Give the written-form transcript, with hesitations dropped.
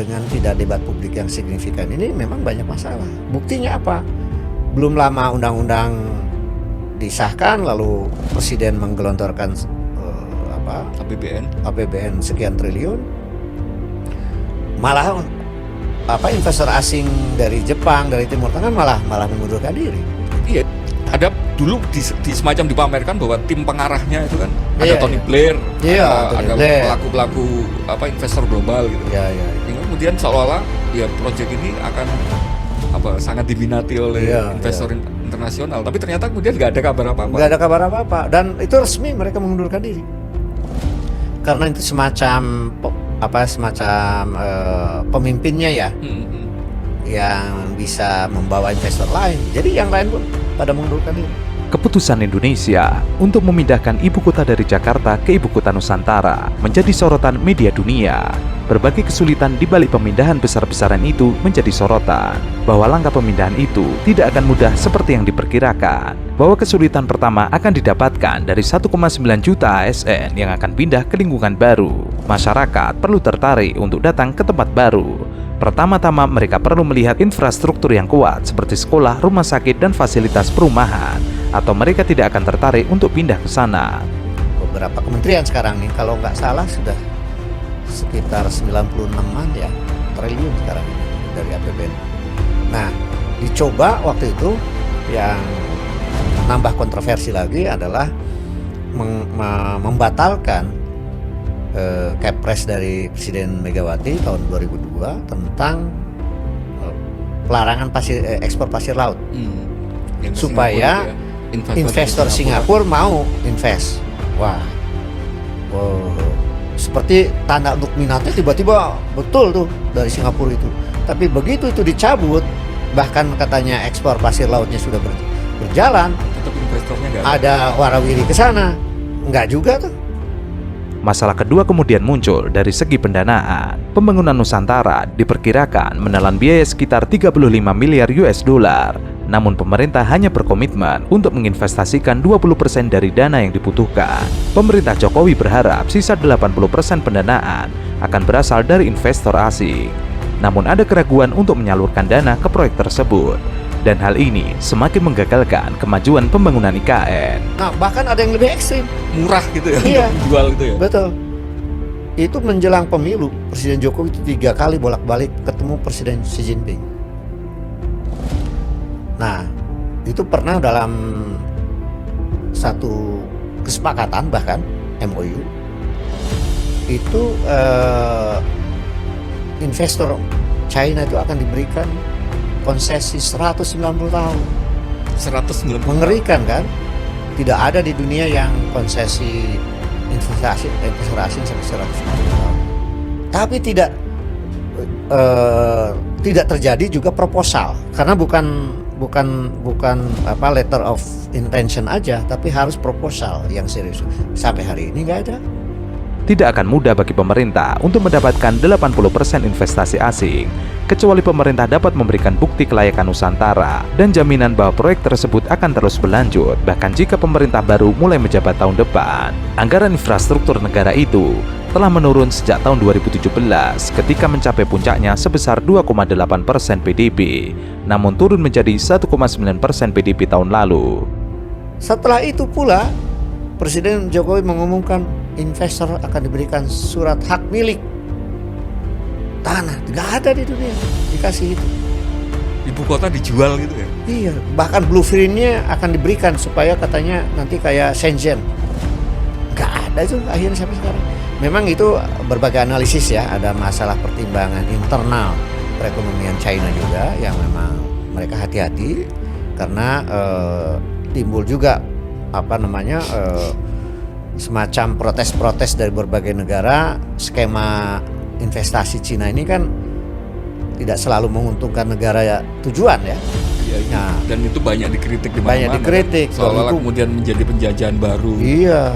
dengan tidak debat publik yang signifikan ini memang banyak masalah. Buktinya apa? Belum lama undang-undang disahkan lalu presiden menggelontorkan APBN sekian triliun. Malah investor asing dari Jepang, dari Timur Tengah malah mengundurkan diri. Iya. Ada dulu di semacam dipamerkan bahwa tim pengarahnya itu kan ada Tony Blair, ada pelaku-pelaku investor global gitu. Kemudian seolah-olah ya proyek ini akan sangat diminati oleh investor internasional, tapi ternyata kemudian nggak ada kabar apa-apa. Nggak ada kabar apa-apa, dan itu resmi mereka mengundurkan diri karena itu semacam pemimpinnya ya yang bisa membawa investor lain. Jadi yang lain pun pada mengundurkan diri. Keputusan Indonesia untuk memindahkan ibu kota dari Jakarta ke ibu kota Nusantara menjadi sorotan media dunia. Berbagai kesulitan di balik pemindahan besar-besaran itu menjadi sorotan. Bahwa langkah pemindahan itu tidak akan mudah seperti yang diperkirakan. Bahwa kesulitan pertama akan didapatkan dari 1,9 juta ASN yang akan pindah ke lingkungan baru. Masyarakat perlu tertarik untuk datang ke tempat baru. Pertama-tama mereka perlu melihat infrastruktur yang kuat seperti sekolah, rumah sakit, dan fasilitas perumahan. Atau mereka tidak akan tertarik untuk pindah ke sana. Beberapa kementerian sekarang nih, kalau nggak salah sudah sekitar 96-an ya triliun sekarang ini dari APBN. Nah, dicoba waktu itu yang nambah kontroversi lagi adalah membatalkan Kepres dari Presiden Megawati tahun 2002 tentang pelarangan ekspor pasir laut supaya investor Singapura mau invest. Seperti tanda untuk minatnya tiba-tiba betul tuh dari Singapura itu. Tapi begitu itu dicabut, bahkan katanya ekspor pasir lautnya sudah berjalan, tetap investornya nggak ada warawiri ke sana, nggak juga tuh. Masalah kedua kemudian muncul dari segi pendanaan. Pembangunan Nusantara diperkirakan menelan biaya sekitar 35 miliar US dollar. Namun pemerintah hanya berkomitmen untuk menginvestasikan 20% dari dana yang dibutuhkan. Pemerintah Jokowi berharap sisa 80% pendanaan akan berasal dari investor asing. Namun ada keraguan untuk menyalurkan dana ke proyek tersebut. Dan hal ini semakin menggagalkan kemajuan pembangunan IKN. Nah, bahkan ada yang lebih ekstrim. Murah gitu ya, iya, untuk jual gitu ya. Betul. Itu menjelang pemilu, Presiden Jokowi itu 3 kali bolak-balik ketemu Presiden Xi Jinping. Nah, itu pernah dalam satu kesepakatan bahkan MOU itu investor China itu akan diberikan konsesi 190 tahun. 190. Mengerikan kan? Tidak ada di dunia yang konsesi investasi asing sampai 190 tahun. Tapi tidak terjadi juga proposal karena bukan letter of intention aja, tapi harus proposal yang serius. Sampai hari ini nggak ada. Tidak akan mudah bagi pemerintah untuk mendapatkan 80% investasi asing, kecuali pemerintah dapat memberikan bukti kelayakan Nusantara dan jaminan bahwa proyek tersebut akan terus berlanjut, bahkan jika pemerintah baru mulai menjabat tahun depan. Anggaran infrastruktur negara itu telah menurun sejak tahun 2017 ketika mencapai puncaknya sebesar 2,8% PDB, namun turun menjadi 1,9% PDB tahun lalu. Setelah itu pula, Presiden Jokowi mengumumkan investor akan diberikan surat hak milik tanah. Nggak ada di dunia dikasih itu. Ibu kota dijual gitu ya? Iya, bahkan blueprintnya akan diberikan supaya katanya nanti kayak Shenzhen. Nggak ada itu akhirnya sampai sekarang. Memang itu berbagai analisis ya, ada masalah pertimbangan internal perekonomian China juga yang memang mereka hati-hati karena timbul juga semacam protes-protes dari berbagai negara. Skema investasi Cina ini kan tidak selalu menguntungkan negara tujuan ya. Nah, dan itu banyak dikritik di mana-mana. Banyak dikritik. Seolah-olah kemudian menjadi penjajahan baru. Iya,